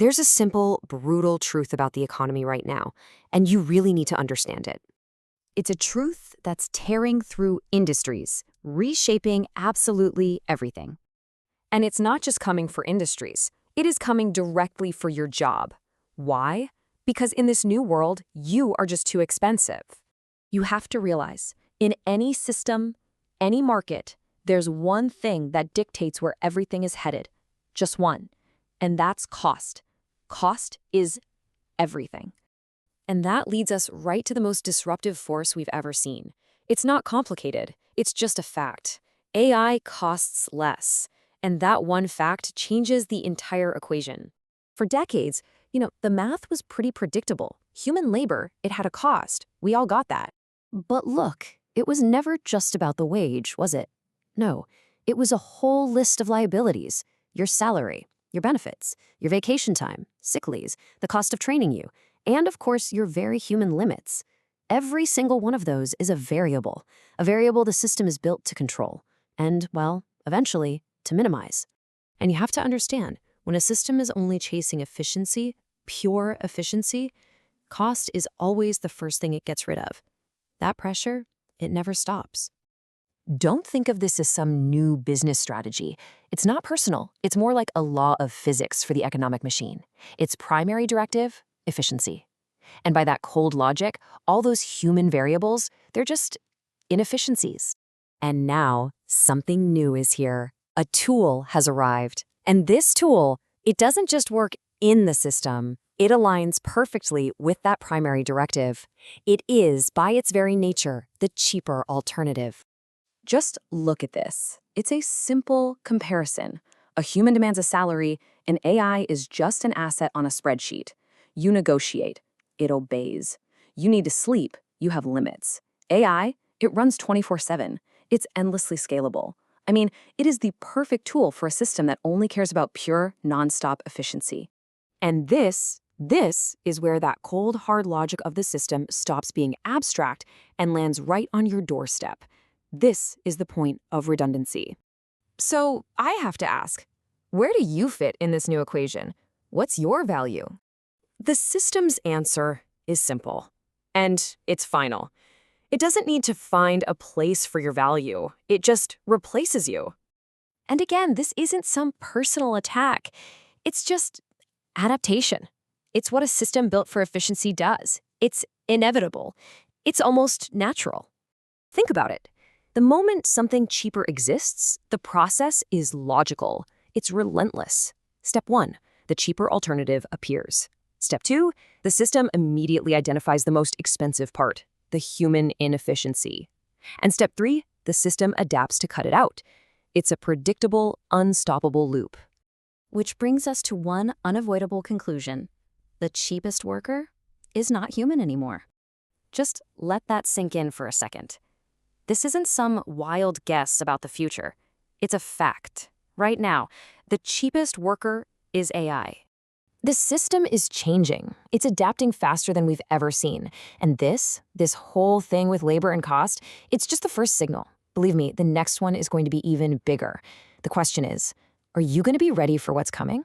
There's a simple, brutal truth about the economy right now, and you really need to understand it. It's a truth that's tearing through industries, reshaping absolutely everything. And it's not just coming for industries. It is coming directly for your job. Why? Because in this new world, you are just too expensive. You have to realize, in any system, any market, there's one thing that dictates where everything is headed. Just one. And that's cost. Cost is everything. And that leads us right to the most disruptive force we've ever seen. It's not complicated. It's just a fact. AI costs less. And that one fact changes the entire equation. For decades, the math was pretty predictable. Human labor, it had a cost. We all got that. But look, it was never just about the wage, was it? No, it was a whole list of liabilities. Your salary, your benefits, your vacation time, sick leaves, the cost of training you, and of course, your very human limits. Every single one of those is a variable the system is built to control, and, well, eventually, to minimize. And you have to understand, when a system is only chasing efficiency, pure efficiency, cost is always the first thing it gets rid of. That pressure, it never stops. Don't think of this as some new business strategy. It's not personal. It's more like a law of physics for the economic machine. Its primary directive, efficiency. And by that cold logic, all those human variables, they're just inefficiencies. And now, something new is here. A tool has arrived. And this tool, it doesn't just work in the system. It aligns perfectly with that primary directive. It is, by its very nature, the cheaper alternative. Just look at this. It's a simple comparison. A human demands a salary, and AI is just an asset on a spreadsheet. You negotiate. It obeys. You need to sleep. You have limits. AI, it runs 24/7. It's endlessly scalable. I mean, it is the perfect tool for a system that only cares about pure, nonstop efficiency. And this is where that cold, hard logic of the system stops being abstract and lands right on your doorstep. This is the point of redundancy. So I have to ask, where do you fit in this new equation? What's your value? The system's answer is simple, and it's final. It doesn't need to find a place for your value. It just replaces you. And again, this isn't some personal attack. It's just adaptation. It's what a system built for efficiency does. It's inevitable. It's almost natural. Think about it. The moment something cheaper exists, the process is logical. It's relentless. Step 1, the cheaper alternative appears. Step 2, the system immediately identifies the most expensive part, the human inefficiency. And step 3, the system adapts to cut it out. It's a predictable, unstoppable loop. Which brings us to one unavoidable conclusion. The cheapest worker is not human anymore. Just let that sink in for a second. This isn't some wild guess about the future. It's a fact. Right now, the cheapest worker is AI. The system is changing. It's adapting faster than we've ever seen. And this whole thing with labor and cost, it's just the first signal. Believe me, the next one is going to be even bigger. The question is, are you going to be ready for what's coming?